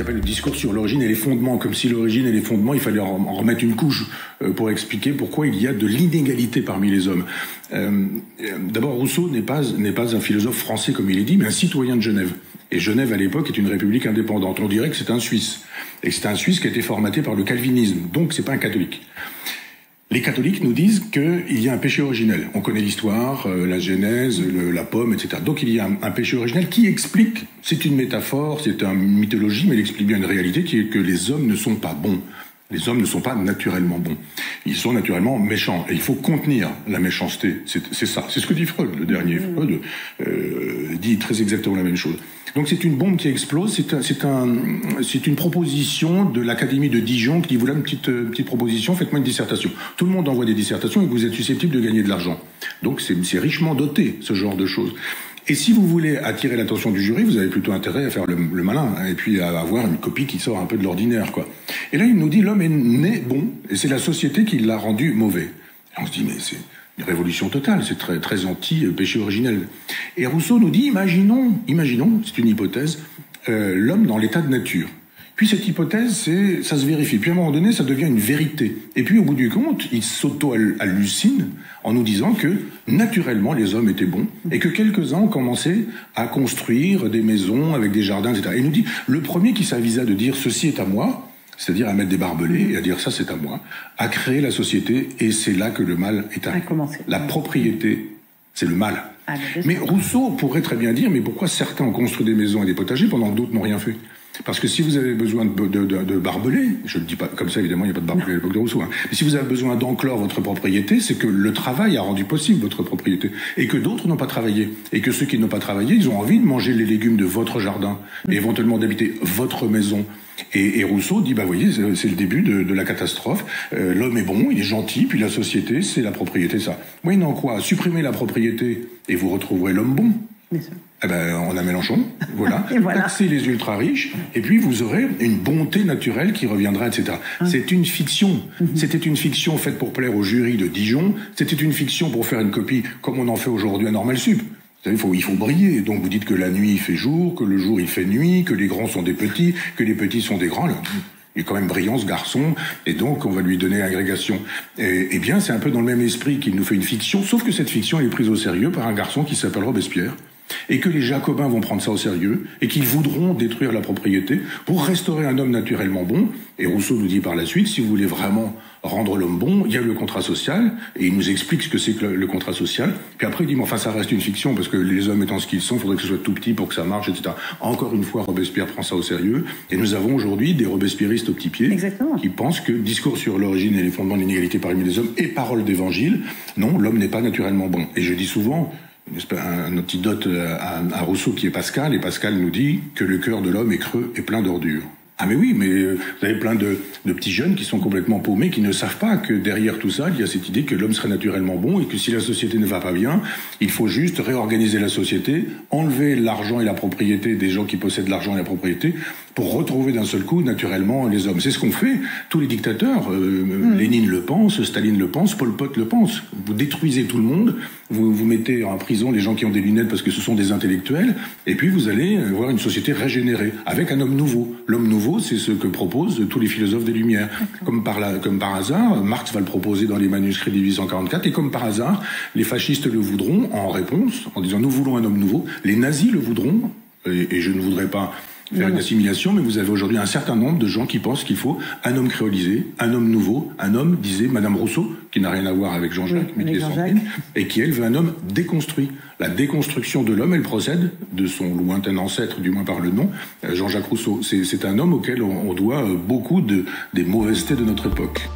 s'appelle le discours sur l'origine et les fondements, comme si l'origine et les fondements, il fallait en remettre une couche pour expliquer pourquoi il y a de l'inégalité parmi les hommes. D'abord, Rousseau n'est pas un philosophe français comme il est dit, mais un citoyen de Genève. Et Genève, à l'époque, est une république indépendante. On dirait que c'est un Suisse. Et c'est un Suisse qui a été formaté par le calvinisme. Donc, c'est pas un catholique. Les catholiques nous disent qu'il y a un péché originel. On connaît l'histoire, la Genèse, la pomme, etc. Donc il y a un péché originel qui explique, c'est une métaphore, c'est une mythologie, mais elle explique bien une réalité qui est que les hommes ne sont pas bons. Les hommes ne sont pas naturellement bons. Ils sont naturellement méchants. Et il faut contenir la méchanceté. C'est ça. C'est ce que dit Freud, le dernier. Freud dit très exactement la même chose. Donc c'est une bombe qui explose. C'est une proposition de l'Académie de Dijon qui dit, voilà une petite proposition, faites-moi une dissertation. Tout le monde envoie des dissertations et vous êtes susceptible de gagner de l'argent. Donc c'est richement doté, ce genre de choses. Et si vous voulez attirer l'attention du jury, vous avez plutôt intérêt à faire le malin, hein, et puis à avoir une copie qui sort un peu de l'ordinaire, quoi. Et là, il nous dit, l'homme est né bon, et c'est la société qui l'a rendu mauvais. Et on se dit, mais c'est une révolution totale, c'est très, très anti-péché originel. Et Rousseau nous dit, imaginons, c'est une hypothèse, l'homme dans l'état de nature. Puis cette hypothèse, ça se vérifie. Puis à un moment donné, ça devient une vérité. Et puis au bout du compte, il s'auto-hallucine en nous disant que naturellement les hommes étaient bons et que quelques-uns ont commencé à construire des maisons avec des jardins, etc. Et il nous dit, le premier qui s'avisa de dire ceci est à moi, c'est-à-dire à mettre des barbelés et à dire ça c'est à moi, a créé la société et c'est là que le mal est arrivé. La propriété, c'est le mal. Mais Rousseau pourrait très bien dire, mais pourquoi certains ont construit des maisons et des potagers pendant que d'autres n'ont rien fait ? Parce que si vous avez besoin de barbelés, je ne dis pas comme ça, évidemment, il n'y a pas de barbelés à l'époque de Rousseau, hein, mais si vous avez besoin d'enclore votre propriété, c'est que le travail a rendu possible votre propriété, et que d'autres n'ont pas travaillé, et que ceux qui n'ont pas travaillé, ils ont envie de manger les légumes de votre jardin, et éventuellement d'habiter votre maison. Et Rousseau dit, bah voyez, c'est le début de la catastrophe, l'homme est bon, il est gentil, puis la société, c'est la propriété, ça. Moyennant quoi, supprimez la propriété, et vous retrouverez l'homme bon. Eh ben, on a Mélenchon, voilà. Taxez les ultra-riches, et puis vous aurez une bonté naturelle qui reviendra, etc. C'est une fiction. C'était une fiction faite pour plaire au jury de Dijon. C'était une fiction pour faire une copie, comme on en fait aujourd'hui à Normal Sup. Il faut briller. Donc vous dites que la nuit il fait jour, que le jour il fait nuit, que les grands sont des petits, que les petits sont des grands. Là, il est quand même brillant ce garçon, et donc on va lui donner agrégation. Et bien c'est un peu dans le même esprit qu'il nous fait une fiction, sauf que cette fiction est prise au sérieux par un garçon qui s'appelle Robespierre. Et que les Jacobins vont prendre ça au sérieux, et qu'ils voudront détruire la propriété pour restaurer un homme naturellement bon. Et Rousseau nous dit par la suite, si vous voulez vraiment rendre l'homme bon, il y a le contrat social, et il nous explique ce que c'est que le contrat social. Puis après il dit, mais enfin ça reste une fiction, parce que les hommes étant ce qu'ils sont, il faudrait que ce soit tout petit pour que ça marche, etc. Encore une fois, Robespierre prend ça au sérieux, et nous avons aujourd'hui des robespierristes au petit pied. Exactement. Qui pensent que discours sur l'origine et les fondements de l'inégalité parmi les hommes et parole d'évangile, non, l'homme n'est pas naturellement bon. Et je dis souvent, un antidote à Rousseau qui est Pascal, et Pascal nous dit que le cœur de l'homme est creux et plein d'ordures. Ah mais oui, mais vous avez plein de petits jeunes qui sont complètement paumés, qui ne savent pas que derrière tout ça, il y a cette idée que l'homme serait naturellement bon et que si la société ne va pas bien, il faut juste réorganiser la société, enlever l'argent et la propriété des gens qui possèdent l'argent et la propriété pour retrouver d'un seul coup naturellement les hommes. C'est ce qu'ont fait tous les dictateurs. Lénine le pense, Staline le pense, Pol Pot le pense. Vous détruisez tout le monde, vous mettez en prison les gens qui ont des lunettes parce que ce sont des intellectuels, et puis vous allez voir une société régénérée avec un homme nouveau. L'homme nouveau, c'est ce que proposent tous les philosophes des Lumières. Comme par hasard, Marx va le proposer dans les manuscrits de 1844, et comme par hasard, les fascistes le voudront en réponse, en disant nous voulons un homme nouveau. Les nazis le voudront, et je ne voudrais pas faire une assimilation, mais vous avez aujourd'hui un certain nombre de gens qui pensent qu'il faut un homme créolisé, un homme nouveau, un homme, disait Madame Rousseau, qui n'a rien à voir avec Jean-Jacques, mais qui est Sandrine, et qui, elle, veut un homme déconstruit. La déconstruction de l'homme, elle procède de son lointain ancêtre, du moins par le nom, Jean-Jacques Rousseau. C'est un homme auquel on doit beaucoup des mauvaisetés de notre époque.